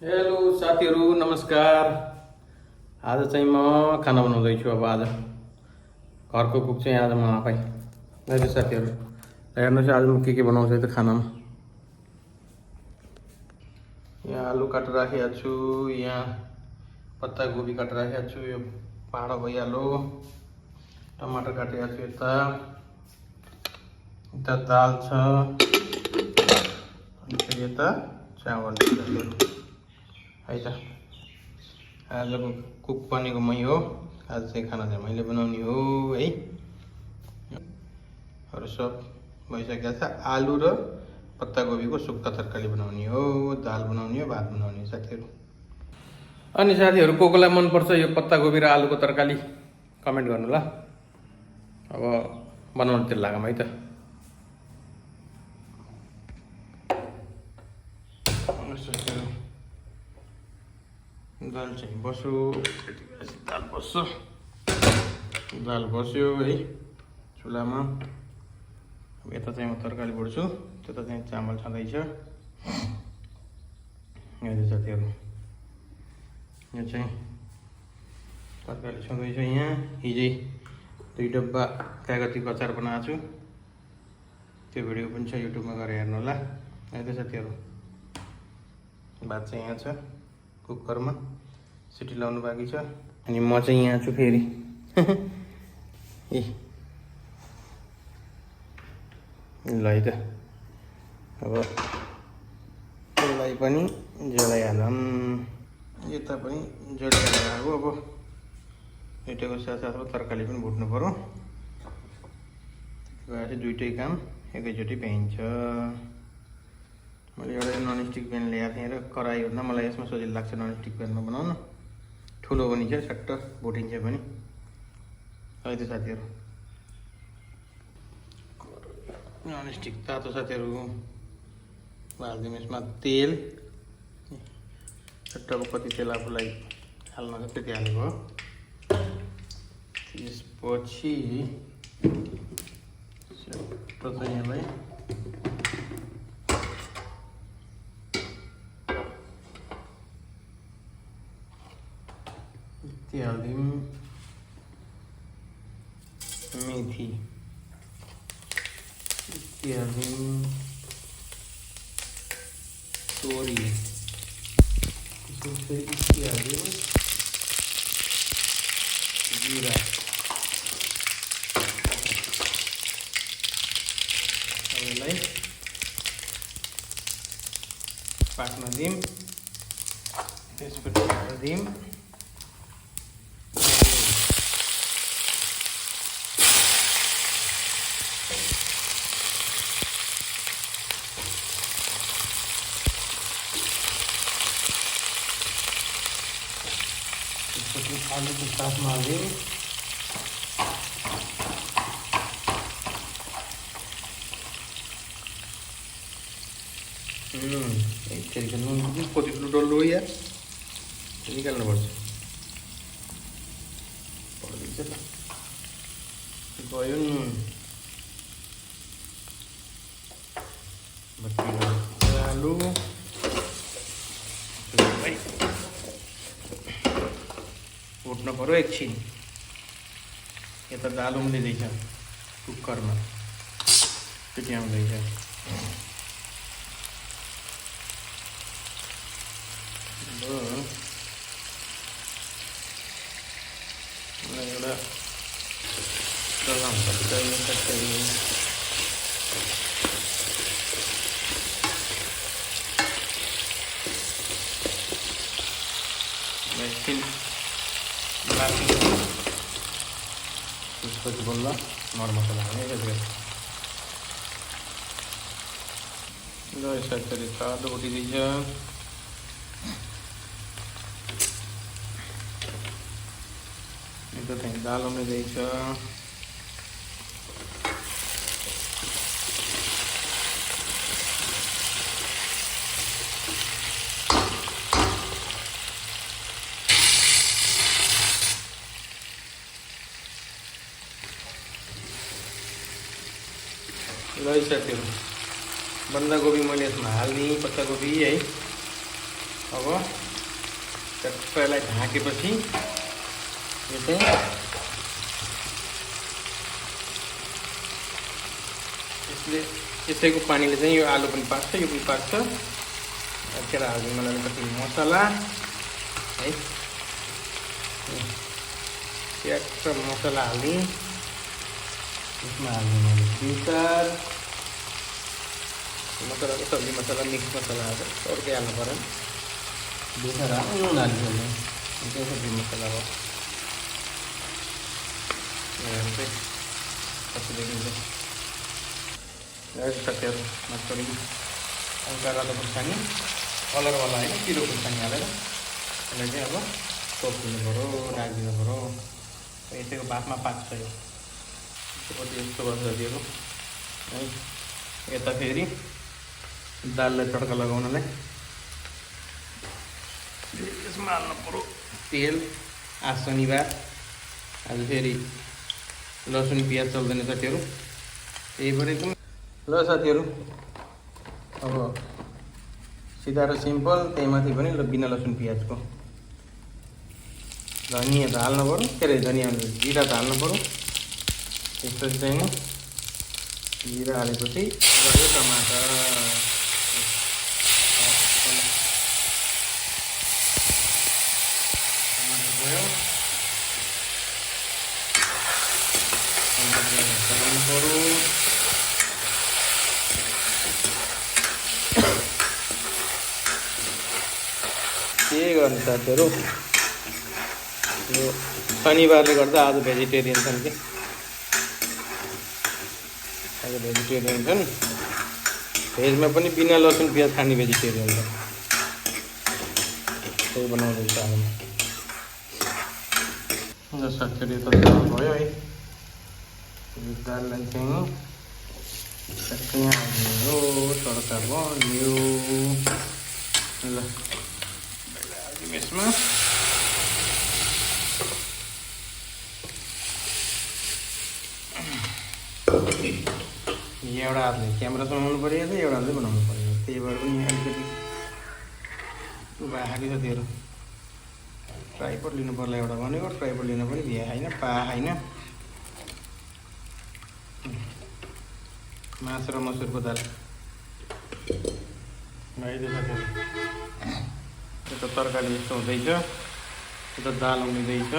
Hello साथीहरू नमस्कार। आज चाहिँ म खाना बनाउँदैछु। अब आज घरको कुक चाहिँ आज म आफै। अहिले साथीहरू हेर्नुहोस् आज म के बनाउँछु त खानामा। यहाँ आलु काटेर राखेको छु, यहाँ पत्ता गोभी काटेर राखेको छु, यो पाडा भइहाल्यो। टमाटर काटेको छु, यता दाल छ, अनि फेरि यता चामल है त। आजको कुक बनेको मै हो। आज चाहिँ खाना चाहिँ मैले बनाउने हो है। अरू सब भइसकेको छ। आलु र पत्ता गोभीको सुक्खा तरकारी बनाउने हो, दाल बनाउने हो, भात बनाउने हो साथीहरू। अनि साथीहरू को कोलाई मनपर्छ यो पत्ता गोभी र आलुको तरकारी कमेन्ट गर्नु ल। अब बनाउनुतिर लागौँ है त। दाल चाहिँ बस्यो, दाल बस्यो है चुलामा। अब यता चाहिँ म तरकारी भर्छु, त्यता चाहिँ चामल छँदैछ। यहाँ साथीहरू यो चाहिँ तरकारी छँदैछ। यहाँ हिजै 2 डब्बा कागतीको अचार बनाएको छु, त्यो भिडियो पनि छ युट्युबमा गएर हेर्नु होला है त साथीहरू। भात चाहिँ यहाँ छ कुकरमा, सिटी लाउनु बाँकी छ। अनि म चाहिँ यहाँ छु फेरि ल है त। अब यसलाई पनि जलाइहालौँ, यता पनि जलाइहाल्नु। अब दुइटैको साथसाथमा तरकारी पनि भुट्नु पर्यो। त्यति भएर दुइटै काम एकैचोटि भ्याइन्छ। मैले एउटा ननस्टिक प्यान ल्याएको थिएँ र कराई भन्दा मलाई यसमा सजिलो लाग्छ ननस्टिक प्यानमा बनाउन। ठुलो पनि छ, सट्ट भुटिन्छ पनि है त साथीहरू। ननस्टिक तातो साथीहरू हालिदिउँ यसमा तेल। सट्ट अब कति तेल आफूलाई हाल्न छ त्यति हालेको हो। त्यसपछि सट्ट चाहिँ यसलाई हालिदिउँ। मेथी हालिदिउँ, तोरी हालिदिउँ, जिरा यसलाई पाक्न दिउँ। त्यसपछि हालिदिउँ आलुको साथमा हालिदिउँ। एकचोटि नुन कति ठुलो डल्लो हो या निकाल्नुपर्छ। गयो नुन, आलु उठ्नु पर्यो एकछिन। यता दाल उम्लिँदैछ कुकरमा, सिटी आउँदैछ। एउटा त्यसपछि बल्ल मरमसला हाल्ने। ल यसरी तातो उठिँदैछ। यता चाहिँ दाल उम्लिँदैछ। ल साथीहरू बन्दागोभी मैले यसमा हालिदिएँ, पत्तागोभी है। अब चट्टलाई ढाकेपछि यो चाहिँ यसैको पानीले चाहिँ यो आलु पनि पाक्छ, यो पनि पाक्छ। अखेर हाल्दिउँ मलाई अलिकति मसला है, ट्याक्क मसला हाल्दिउँ। यसमा हाल्दिउँ मैले फिल्टर मसला, सब्जी मसला, मिक्स मसला अर्कै हाल्नु पऱ्यो। फिल्टर हाल्नु, नुन हालिदिनु, त्यो सब्जी मसला हो। चाहिँ कति देखिन्छ साथीहरू, मजाले हल्का रातो खुर्सानी, कलरवाला होइन, पिरो खुर्सानी हालेर यसलाई चाहिँ अब तोपिदिनु पऱ्यो, राखिदिनु पऱ्यो। यसैको भातमा पाक्छ यो। यसोपट्टि यस्तो गर्छ साथीहरू है। यता फेरि दाललाई तड्का लगाउनलाई यसमा हाल्नु पऱ्यो तेल। आज शनिबार, आज फेरि लसुन प्याज चल्दैन साथीहरू, त्यही भएर एकदम। ल साथीहरू, अब सिधा र सिम्पल, त्यही माथि पनि बिना लसुन प्याजको धनिया त हाल्नु पऱ्यो, के अरे धनिया जिरा त हाल्नु पऱ्यो। त्यसपछि चाहिँ नि जिरा हालेपछि गयो टमाटर, गयो चलाउनु पऱ्यो। के गर्ने साथीहरू, यो शनिबारले गर्दा आज भेजिटेरियन छन् कि, आज भेजिटेरियन छन्। भेजमा पनि बिना लसुन प्याज खाने भेजिटेरियन छ, त्यही बनाउँदैछ हामी। साथीहरू त दाल भयो है, यो दाललाई चाहिँ टक्कै हाल्यो, तड्का बन्यो। ल यसमा एउटा हातले क्यामेरा चलाउनु पऱ्यो, एउटा हातले बनाउनु पऱ्यो, त्यही भएर पनि अलिकति भएको साथीहरू। ट्राइपड लिनु पर्ला एउटा भनेको, ट्राइपड लिन पनि भ्या होइन, पा होइन। मासु र मसुरको दाल भइदियो साथीहरू। यता तरकारी यस्तो हुँदैछ, यता दाल उम्लिँदैछ।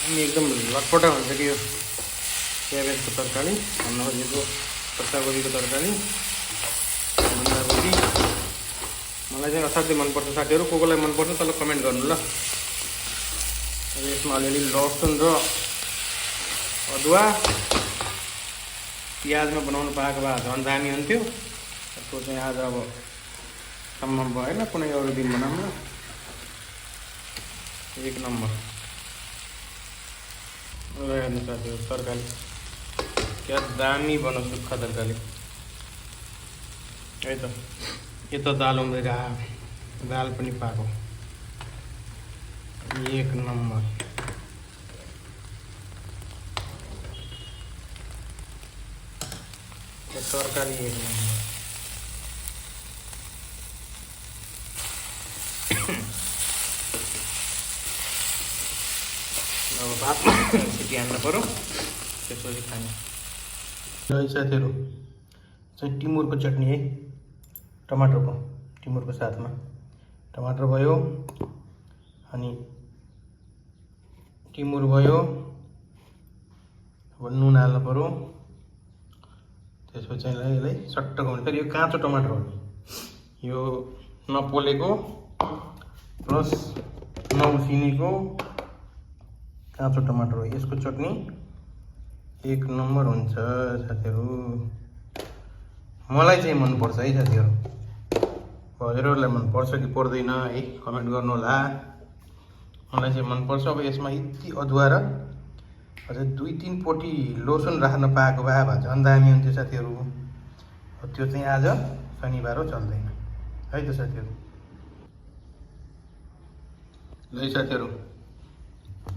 अनि एकदम लटपटा हुन्छ कि यो क्याबेजको तरकारी, भन्न खोजेको पत्तागोबीको तरकारी, बन्दागोबी। मलाई चाहिँ असाध्यै मनपर्छ साथीहरू। को कोलाई मनपर्छ तल कमेन्ट गर्नु ल। अब यसमा अलिअलि लसुन र अदुवा प्याजमा बनाउनु पाएको भए झन् दामी हुन्थ्यो। त्यसको चाहिँ आज अब सम्भव भएन, कुनै अरू दिन बनाउनु। एक नम्बर। ल हेर्नु साथीहरू, तरकारी क्या दामी बनो, सुक्खा तरकारी है त। यो त दाल उम्लेर आयो, दाल पनि पाको, एक नम्बर। यो तरकारी एक नम्बर। अब भातमा सिटी हाल्नु पऱ्यो, त्यसपछि खाने। ल साथीहरू, चाहिँ टिमुरको चटनी है, टमाटरको, टिमुरको साथमा टमाटर भयो, अनि टिमुर भयो। अब नुन हाल्नु पऱ्यो, त्यसपछि यसलाई सट्ट गर्नु। फेरि यो काँचो टमाटर हो, यो नपोलेको प्लस नउसिनेको काँचो टमाटर हो। यसको चटनी एक नम्बर हुन्छ साथीहरू। मलाई चाहिँ मनपर्छ है साथीहरू। हजुरहरूलाई मनपर्छ कि पर्दैन है, कमेन्ट गर्नु होला। मलाई चाहिँ मनपर्छ। अब यसमा यति अदुवा र अझै 2-3 पोटी लसुन राख्न पाएको भए झन् दामी हुन्थ्यो साथीहरू। त्यो चाहिँ आज शनिबार हो, चल्दैन है त साथीहरू। ल है साथीहरू,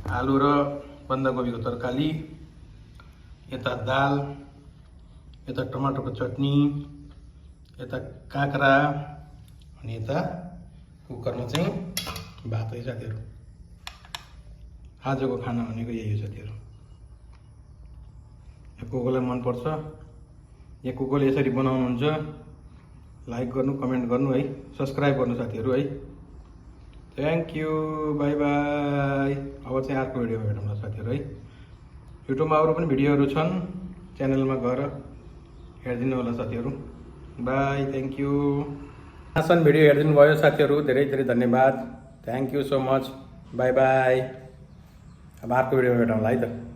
आलु र बन्दाकोपीको तरकारी, यता दाल, यता टमाटरको चटनी, यता काँक्रा, अनि यता कुकरमा चाहिँ भात है साथीहरू। आजको खाना भनेको यही हो साथीहरू। को कोलाई मनपर्छ या को कोले यसरी बनाउनुहुन्छ लाइक गर्नु, कमेन्ट गर्नु है, सब्सक्राइब गर्नु साथीहरू है। Thank you, by by. अब चाहिँ अर्को भिडियोमा भेटौँला साथीहरू है। युट्युबमा अरू पनि भिडियोहरू छन्, च्यानलमा गएर हेरिदिनु होला साथीहरू। By, thank you. आसान भिडियो हेरिदिनु भयो साथीहरू, धेरै धेरै धन्यवाद। Thank you so much, by by. अब अर्को भिडियोमा भेटौँला है त।